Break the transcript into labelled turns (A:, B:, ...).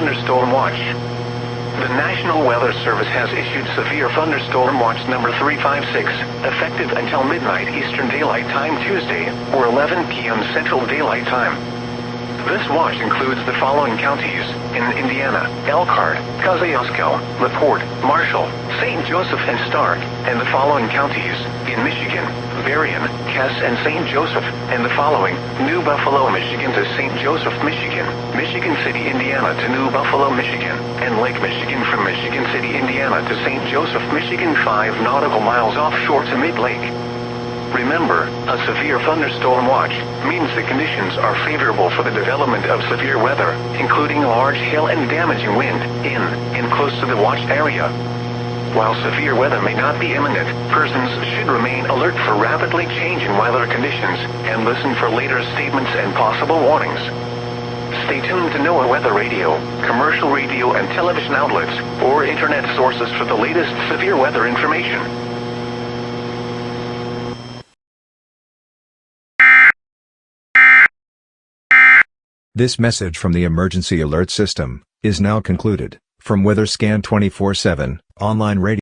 A: thunderstorm watch. The National Weather Service has issued severe thunderstorm watch number 356, effective until midnight Eastern Daylight Time Tuesday, or 11 p.m. Central Daylight Time. This watch includes the following counties in Indiana: Elkhart, Kosciuszko, LaPorte, Marshall, St. Joseph, and Stark, and the following counties in Michigan: Berrien, Cass, and St. Joseph, and the following: New Buffalo, Michigan to St. Joseph, Michigan, Michigan City, Indiana to New Buffalo, Michigan, and Lake Michigan from Michigan City, Indiana to St. Joseph, Michigan, 5 nautical miles offshore to mid-lake. Remember, a severe thunderstorm watch means the conditions are favorable for the development of severe weather, including large hail and damaging wind, in and close to the watched area. While severe weather may not be imminent, persons should remain alert for rapidly changing weather conditions and listen for later statements and possible warnings. Stay tuned to NOAA Weather Radio, commercial radio and television outlets, or internet sources for the latest severe weather information.
B: This message from the Emergency Alert System is now concluded. From WeatherScan 24/7, online radio.